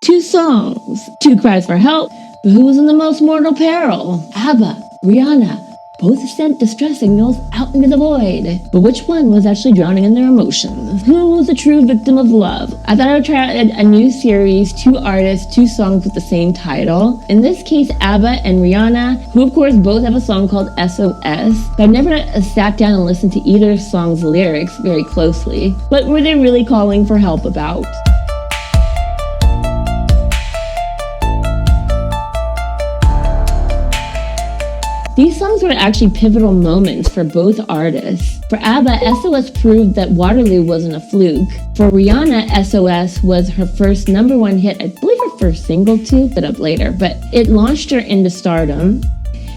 Two songs, two cries for help, but who was in the most mortal peril? Abba, Rihanna, both sent distress signals out into the void. But which one was actually drowning in their emotions? Who was the true victim of love? I thought I would try out a new series, two artists, two songs with the same title. In this case, Abba and Rihanna, who of course both have a song called S.O.S, but I've never sat down and listened to either song's lyrics very closely. What were they really calling for help about? These songs were actually pivotal moments for both artists. For Abba, SOS proved that Waterloo wasn't a fluke. For Rihanna, SOS was her first #1 hit, I believe her first single too, look it up later, but it launched her into stardom.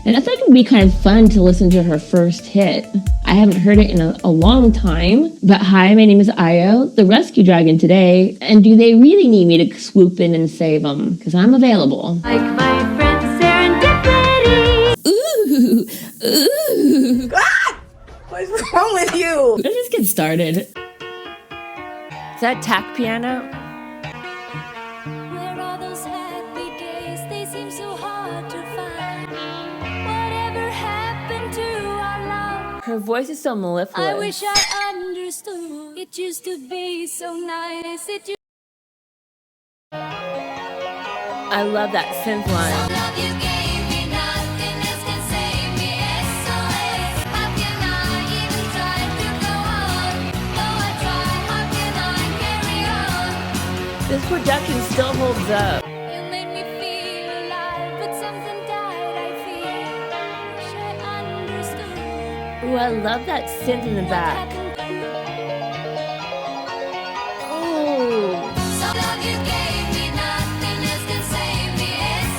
And I thought it would be kind of fun to listen to her first hit. I haven't heard it in a long time, but hi, my name is Io, the rescue dragon today, and do they really need me to swoop in and save them? Because I'm available. Like my friend Serendipity. Ooh, ooh. Ah! What's wrong with you? Let's just get started. Is that tack piano? Where are those happy days? They seem so hard to find. Whatever happened to our love? Her voice is so mellifluous. I wish I understood. It used to be so nice. I love that synth line. Love you gave me, nothing else can save me. S.O.S. How can I even try to go on? Though I try, how can I carry on? This production still holds up. You made me feel alive, but something died, I feel. Wish I understood. Ooh, I love that synth in the back. Ooh. So love you gave me, nothing else can save me.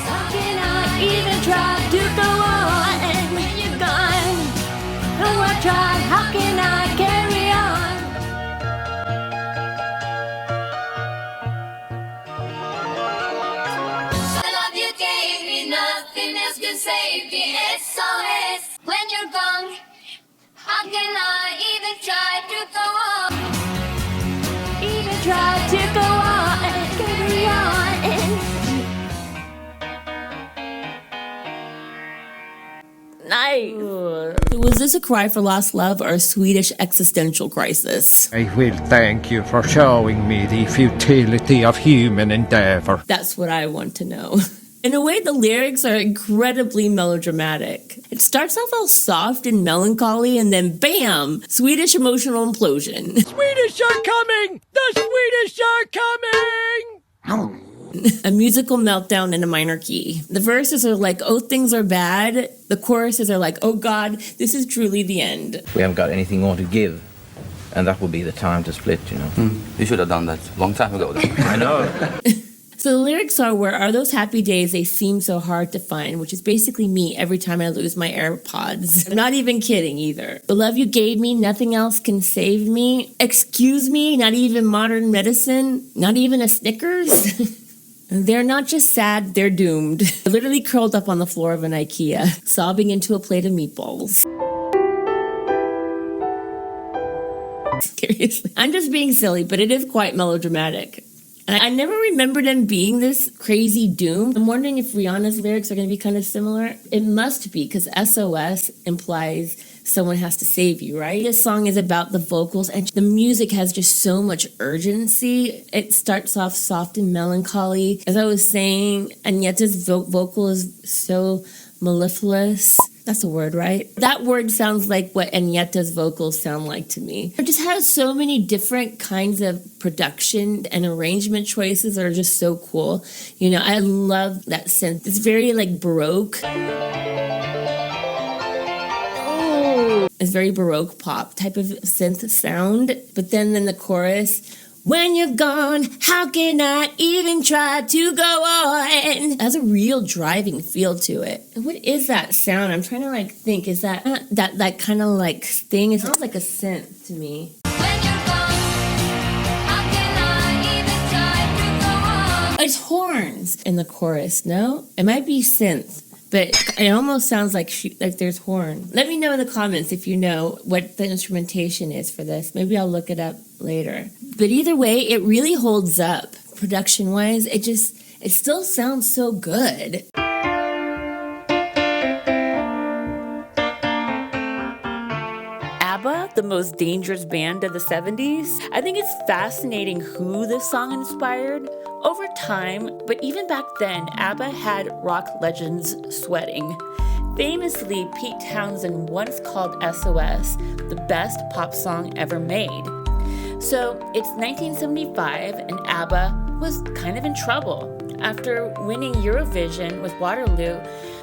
How can I Even try to go on when you're gone. Oh, I tried, how can I carry on? So love you gave me, nothing else can save me. S.O.S. When you're gone, how can I even try to go on? Even try to go on and carry on. Nice. So was this a cry for lost love or a Swedish existential crisis? I will thank you for showing me the futility of human endeavor. That's what I want to know. In a way, the lyrics are incredibly melodramatic. It starts off all soft and melancholy, and then bam! Swedish emotional implosion. Swedish are coming! The Swedish are coming! A musical meltdown in a minor key. The verses are like, oh, things are bad. The choruses are like, oh God, this is truly the end. We haven't got anything more to give, and that would be the time to split, you know. You should have done that a long time ago then. I know. So the lyrics are, where are those happy days they seem so hard to find, which is basically me every time I lose my AirPods. I'm not even kidding either. The love you gave me, nothing else can save me. Excuse me, not even modern medicine, not even a Snickers. They're not just sad, they're doomed. I literally curled up on the floor of an IKEA, sobbing into a plate of meatballs. Seriously. I'm just being silly, but it is quite melodramatic. And I never remembered them being this crazy doom. I'm wondering if Rihanna's lyrics are going to be kind of similar. It must be, because SOS implies someone has to save you, right? This song is about the vocals, and the music has just so much urgency. It starts off soft and melancholy. As I was saying, Agnetta's vocal is so mellifluous. That's a word, right? That word sounds like what Agnetta's vocals sound like to me. It just has so many different kinds of production and arrangement choices that are just so cool. You know, I love that synth. It's very like Baroque. It's very Baroque pop type of synth sound. But then in the chorus, when you're gone, how can I even try to go on? It has a real driving feel to it. And what is that sound? I'm trying to like think. Is that that kind of like thing? It sounds like a synth to me. When you're gone, how can I even try to go on? It's horns in the chorus. No, it might be synth. But it almost sounds like there's horn. Let me know in the comments if you know what the instrumentation is for this. Maybe I'll look it up later. But either way, it really holds up. production-wise, it still sounds so good. ABBA, the most dangerous band of the 70s? I think it's fascinating who this song inspired over time, but even back then, ABBA had rock legends sweating. Famously, Pete Townsend once called S.O.S. the best pop song ever made. So it's 1975 and ABBA was kind of in trouble. After winning Eurovision with Waterloo,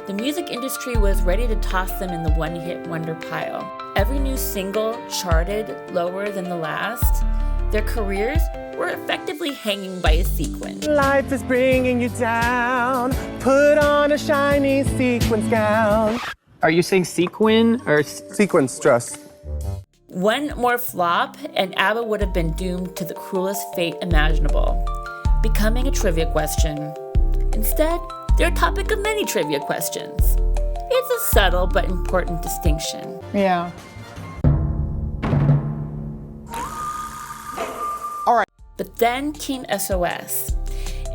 the music industry was ready to toss them in the one-hit wonder pile. Every new single charted lower than the last. Their careers were effectively hanging by a sequin. Life is bringing you down. Put on a shiny sequins gown. Are you saying sequin or Sequins dress. One more flop, and ABBA would have been doomed to the cruelest fate imaginable, becoming a trivia question. Instead, they're a topic of many trivia questions. It's a subtle but important distinction. Yeah. But then came S.O.S.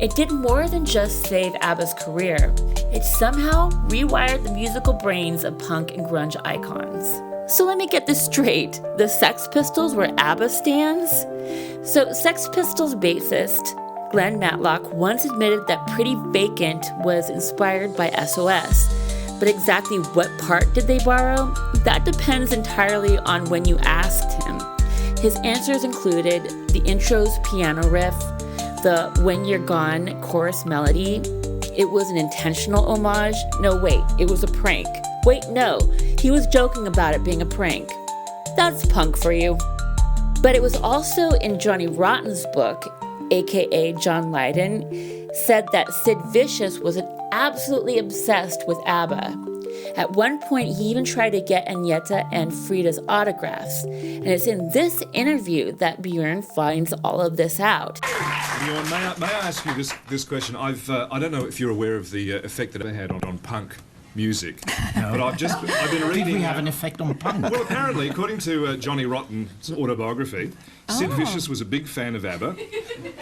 It did more than just save ABBA's career. It somehow rewired the musical brains of punk and grunge icons. So let me get this straight. The Sex Pistols were ABBA stans? So Sex Pistols bassist Glenn Matlock once admitted that Pretty Vacant was inspired by S.O.S. But exactly what part did they borrow? That depends entirely on when you asked him. His answers included the intro's piano riff, the When You're Gone chorus melody. It was an intentional homage. No, wait, it was a prank. Wait, no, he was joking about it being a prank. That's punk for you. But it was also in Johnny Rotten's book, aka John Lydon, said that Sid Vicious was absolutely obsessed with ABBA. At one point, he even tried to get Agneta and Frida's autographs. And it's in this interview that Björn finds all of this out. Björn, may I ask you this question? I don't know if you're aware of the effect that it had on punk music, but I've been reading. Did we have an effect on punk? Well, apparently, according to Johnny Rotten's autobiography, Sid Vicious was a big fan of ABBA,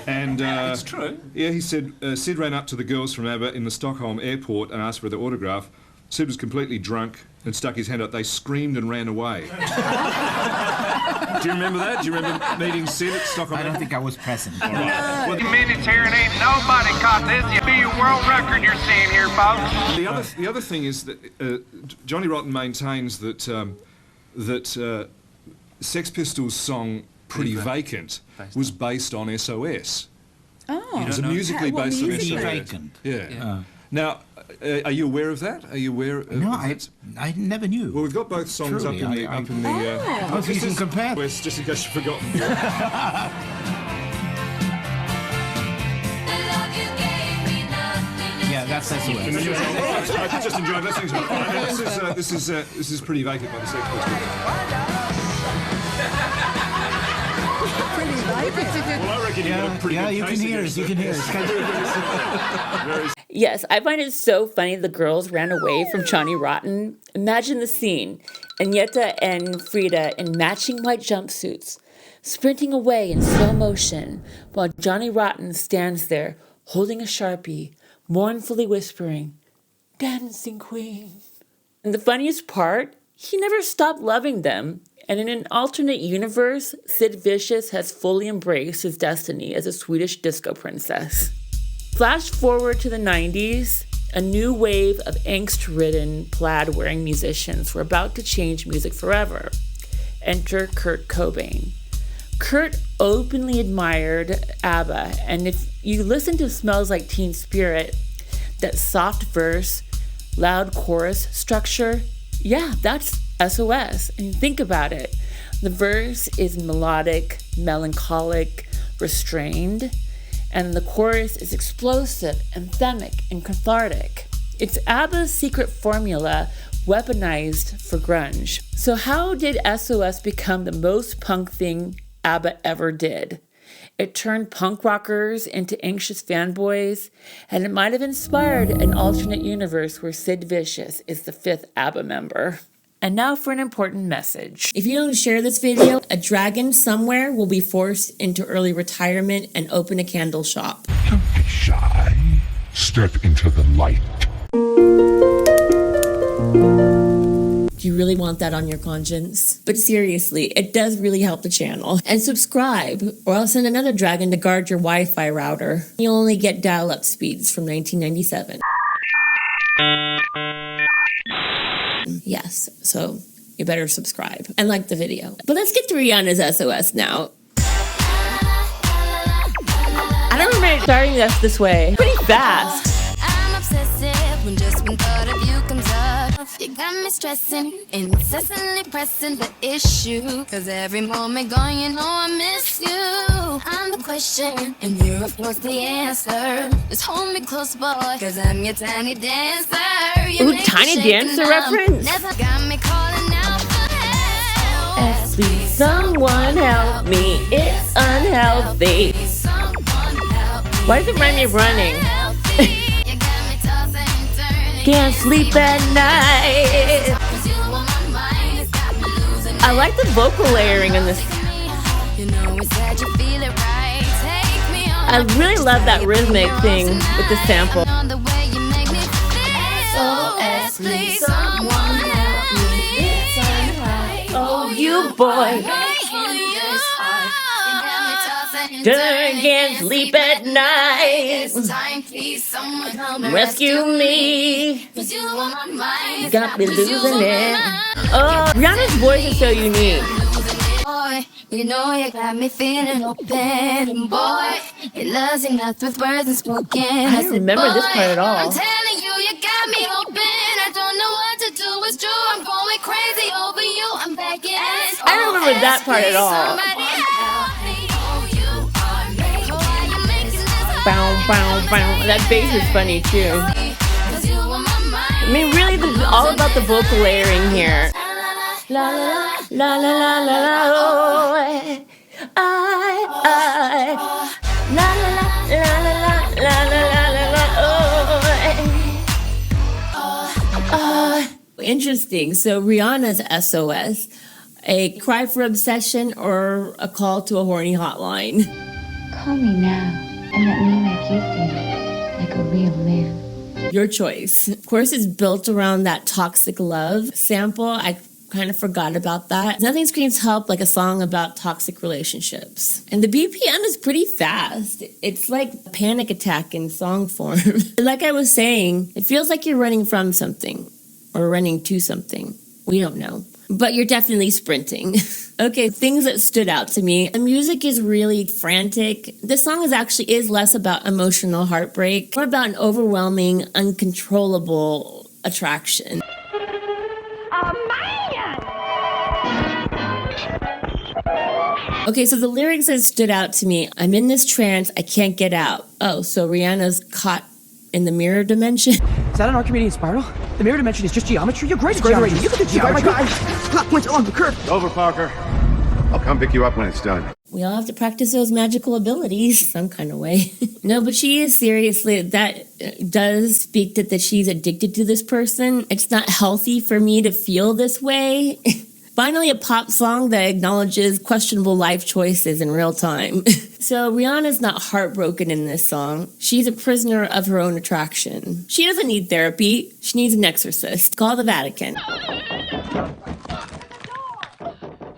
and It's true. Yeah, he said Sid ran up to the girls from ABBA in the Stockholm airport and asked for their autograph. Sid was completely drunk and stuck his hand up. They screamed and ran away. Do you remember that? Do you remember meeting Sid at Stockholm? I don't think I was present. All right. Well, minutes here and ain't nobody caught this. It'll be a world record you're seeing here, folks. The other thing is that Johnny Rotten maintains that Sex Pistols' song "Pretty Vacant" was based on S.O.S. Oh. It was musically based on Pretty S.O.S. Vacant. Yeah. Now, are you aware of that? Are you aware of No, that? I never knew. Well, we've got both songs Truly, up in the. Oh, so you can compare. Just in case you've forgotten. Yeah, that's S.O.S. I just enjoyed listening to it. This is Pretty Vacant by the Sex Pistols. Pretty vacant. Well, I reckon you got a pretty good you can case hear us. against You can hear us. Yes, I find it so funny the girls ran away from Johnny Rotten. Imagine the scene. Agneta and Frida in matching white jumpsuits, sprinting away in slow motion, while Johnny Rotten stands there, holding a Sharpie, mournfully whispering, "Dancing Queen." And the funniest part, he never stopped loving them. And in an alternate universe, Sid Vicious has fully embraced his destiny as a Swedish disco princess. Flash forward to the 90s, a new wave of angst-ridden, plaid-wearing musicians were about to change music forever. Enter Kurt Cobain. Kurt openly admired ABBA, and if you listen to Smells Like Teen Spirit, that soft verse, loud chorus structure, yeah, that's S.O.S. And think about it. The verse is melodic, melancholic, restrained, and the chorus is explosive, anthemic, and cathartic. It's ABBA's secret formula weaponized for grunge. So how did S.O.S. become the most punk thing ABBA ever did? It turned punk rockers into anxious fanboys, and it might have inspired an alternate universe where Sid Vicious is the fifth ABBA member. And now for an important message. If you don't share this video, a dragon somewhere will be forced into early retirement and open a candle shop. Don't be shy. Step into the light. Do you really want that on your conscience? But seriously, it does really help the channel. And subscribe, or I'll send another dragon to guard your Wi-Fi router. You'll only get dial-up speeds from 1997. Yes, so you better subscribe and like the video. But let's get to Rihanna's SOS now. I don't remember starting this way. Pretty fast. I'm obsessive when just one thought of you comes up. You got me stressing, incessantly pressing the issue. Cause every moment gone, you know I miss you. I'm the question, and you're of course the answer. Just hold me close, boy, cause I'm your tiny dancer. You Ooh, Tiny Dancer reference? Never got me calling out for help. Please, someone help me. It's unhealthy. Why does it remind me of running? Can't sleep at night. I like the vocal layering in this. I really love that rhythmic thing with the sample. S.O.S, please someone help me. It's unright. Oh, you boy. Can't sleep at night. Time, please, someone help me. Rescue me. Cause you on my mind. Got me losing it. Oh, Rihanna's voice is so unique. Boy, you know you got me feeling open. And boy, your love's enough with words unspoken. I don't remember this part at all. I'm telling you, you got me open. I don't know what to do. It's true. I'm going crazy over you. I'm back in S.O.S. I don't remember that part at all. Bow, bow, bow. That bass is funny too. I mean, really, this is all about the vocal layering here. La la la la la la la. Oh, la la la la la la la la la. Interesting. So Rihanna's SOS, a cry for obsession or a call to a horny hotline? Call me now. And let me make you feel like a real man. Your choice. Of course, it's built around that toxic love sample. I kind of forgot about that. Nothing screams help like a song about toxic relationships. And the BPM is pretty fast. It's like a panic attack in song form. Like I was saying, it feels like you're running from something or running to something. We don't know. But you're definitely sprinting. Okay, things that stood out to me. The music is really frantic. This song is less about emotional heartbreak, more about an overwhelming, uncontrollable attraction. Okay, so the lyrics that stood out to me. I'm in this trance, I can't get out. Oh, so Rihanna's caught in the mirror dimension. Is that an Archimedean spiral? The mirror dimension is just geometry. You're great at geometry. You can do geometry. Oh my God. Clock points along the curve. Over, Parker. I'll come pick you up when it's done. We all have to practice those magical abilities some kind of way. No, but she is seriously, that does speak that she's addicted to this person. It's not healthy for me to feel this way. Finally, a pop song that acknowledges questionable life choices in real time. So Rihanna's not heartbroken in this song. She's a prisoner of her own attraction. She doesn't need therapy. She needs an exorcist. Call the Vatican.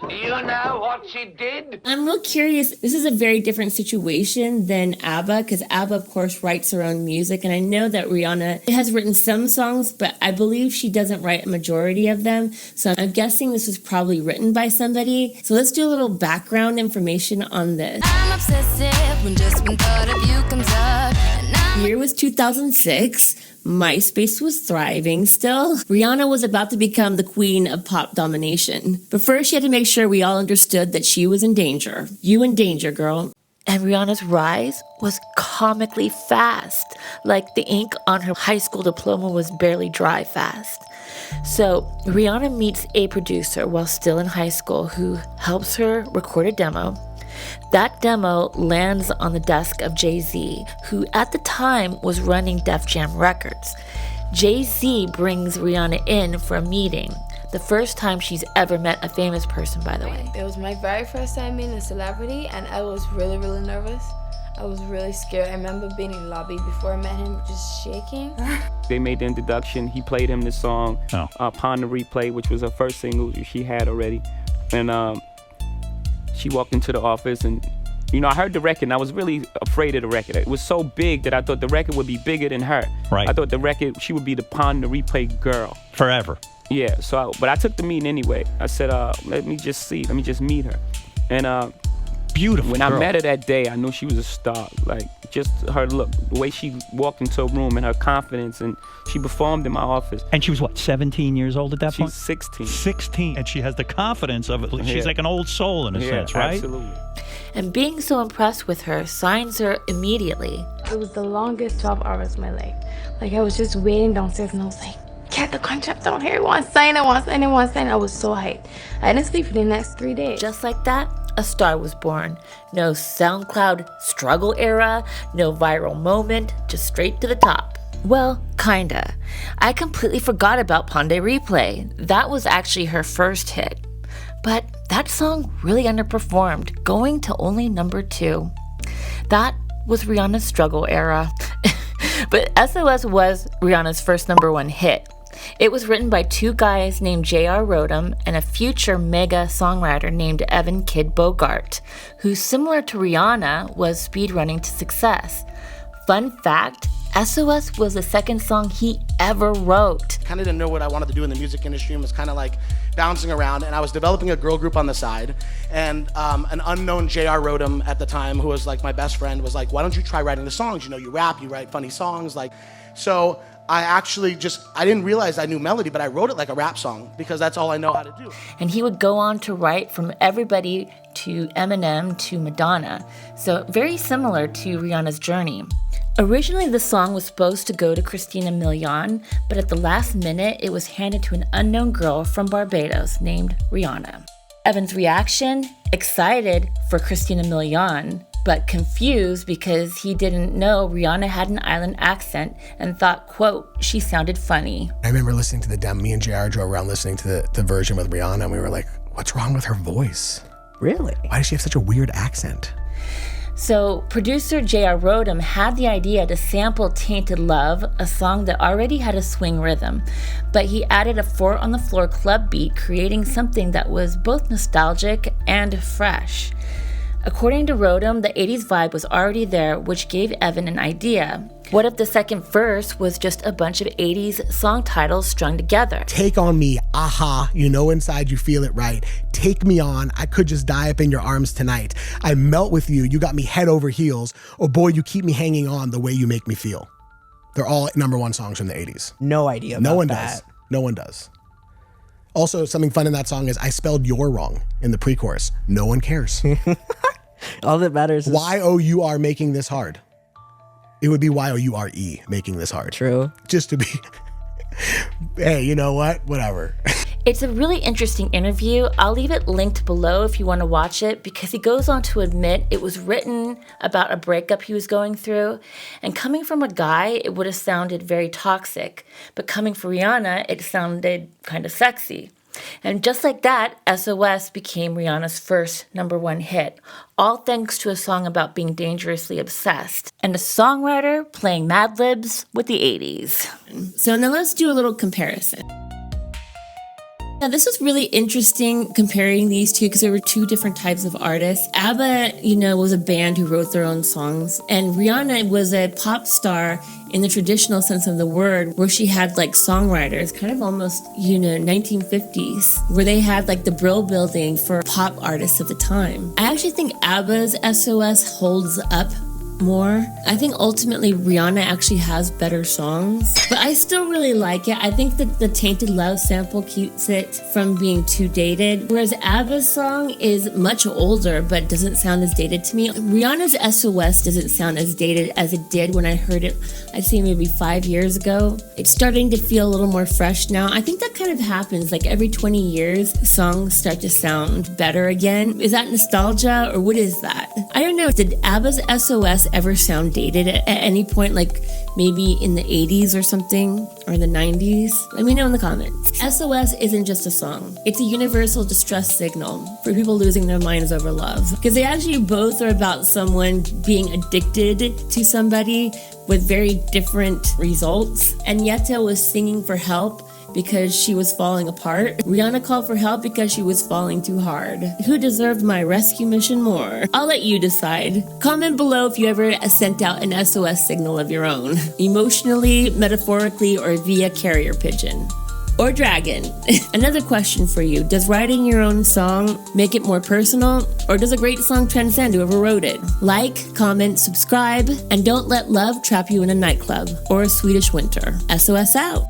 You know what she did? I'm real curious. This is a very different situation than Abba, because Abba, of course, writes her own music. And I know that Rihanna has written some songs, but I believe she doesn't write a majority of them. So I'm guessing this was probably written by somebody. So let's do a little background information on this. I'm obsessive when just one thought of you comes up. The year was 2006. MySpace was thriving still. Rihanna was about to become the queen of pop domination. But first, she had to make sure we all understood that she was in danger. You in danger, girl. And Rihanna's rise was comically fast. Like the ink on her high school diploma was barely dry fast. So Rihanna meets a producer while still in high school who helps her record a demo. That demo lands on the desk of Jay-Z, who at the time was running Def Jam Records. Jay-Z brings Rihanna in for a meeting, The first time she's ever met a famous person, by the way. It was my very first time meeting a celebrity, and I was really, really nervous. I was really scared. I remember being in the lobby before I met him, just shaking. They made the introduction. He played him the song, Upon the Replay, which was her first single she had already. And she walked into the office, and I heard the record, and I was really afraid of the record. It was so big that I thought the record would be bigger than her. Right. I thought the record, she would be the Upon the Replay girl. Forever. Yeah, but I took the meeting anyway. I said, let me just meet her. And beautiful when girl. I met her that day, I knew she was a star. Like, just her look, the way she walked into a room and her confidence, and she performed in my office. And she was, what, 17 years old at that point? She's 16. 16, and she has the confidence of it. She's like an old soul in a sense, right? Absolutely. And being so impressed with her, signs her immediately. It was the longest 12 hours of my life. Like, I was just waiting downstairs, and I was like, get the contract down here. I want to sign. I was so hyped. I didn't sleep for the next 3 days. Just like that, a star was born. No SoundCloud struggle era, no viral moment, just straight to the top. Well, kinda. I completely forgot about Ponde Replay. That was actually her first hit. But that song really underperformed, going to only number 2. That was Rihanna's struggle era. But S.O.S. was Rihanna's first number 1 hit. It was written by 2 guys named J.R. Rodham and a future mega songwriter named Evan Kid Bogart, who, similar to Rihanna, was speedrunning to success. Fun fact, S.O.S. was the second song he ever wrote. Kind of didn't know what I wanted to do in the music industry and was kind of like bouncing around, and I was developing a girl group on the side, and an unknown J.R. Rodham at the time, who was like my best friend, was like, why don't you try writing the songs? You rap, you write funny songs. So I actually I didn't realize I knew melody, but I wrote it like a rap song because that's all I know how to do. And he would go on to write from everybody to Eminem to Madonna. So very similar to Rihanna's journey. Originally, the song was supposed to go to Christina Milian, but at the last minute, it was handed to an unknown girl from Barbados named Rihanna. Evan's reaction? Excited for Christina Milian, but confused because he didn't know Rihanna had an island accent and thought, quote, she sounded funny. I remember listening to the demo. Me and JR drove around listening to the version with Rihanna, and we were like, what's wrong with her voice? Really? Why does she have such a weird accent? So producer J.R. Rodham had the idea to sample Tainted Love, a song that already had a swing rhythm, but he added a 4-on-the-floor club beat, creating something that was both nostalgic and fresh. According to Rodham, the 80s vibe was already there, which gave Evan an idea. What if the second verse was just a bunch of 80s song titles strung together? Take on me, aha, you know inside you feel it right. Take me on, I could just die up in your arms tonight. I melt with you, you got me head over heels. Oh boy, you keep me hanging on the way you make me feel. They're all number 1 songs from the 80s. No idea about No one that. does. No one does. Also, something fun in that song is I spelled your wrong in the pre-chorus. No one cares. All that matters is Y-O-U-R making this hard. It would be Y-O-U-R-E making this hard. True. Just to be, hey, you know what? Whatever. It's a really interesting interview. I'll leave it linked below if you want to watch it, because he goes on to admit it was written about a breakup he was going through. And coming from a guy, it would have sounded very toxic. But coming from Rihanna, it sounded kind of sexy. And just like that, S.O.S. became Rihanna's first number 1 hit, all thanks to a song about being dangerously obsessed, and a songwriter playing Mad Libs with the 80s. So now let's do a little comparison. Now, this was really interesting comparing these two because there were 2 different types of artists. Abba, was a band who wrote their own songs, and Rihanna was a pop star in the traditional sense of the word, where she had songwriters, kind of almost, 1950s, where they had the Brill Building for pop artists of the time. I actually think Abba's SOS holds up more. I think ultimately Rihanna actually has better songs, but I still really like it. I think that the Tainted Love sample keeps it from being too dated, whereas Abba's song is much older but doesn't sound as dated to me. Rihanna's SOS doesn't sound as dated as it did when I heard it, I'd say maybe 5 years ago. It's starting to feel a little more fresh now. I think that kind of happens every 20 years, songs start to sound better again. Is that nostalgia or what is that? I don't know. Did Abba's SOS ever sound dated at any point, like maybe in the 80s or something, or in the 90s? Let me know in the comments. SOS isn't just a song. It's a universal distress signal for people losing their minds over love. Because they actually both are about someone being addicted to somebody with very different results. And Yetta was singing for help because she was falling apart. Rihanna called for help because she was falling too hard. Who deserved my rescue mission more? I'll let you decide. Comment below if you ever sent out an SOS signal of your own, emotionally, metaphorically, or via carrier pigeon. Or dragon. Another question for you. Does writing your own song make it more personal, or does a great song transcend whoever wrote it? Like, comment, subscribe, and don't let love trap you in a nightclub or a Swedish winter. SOS out.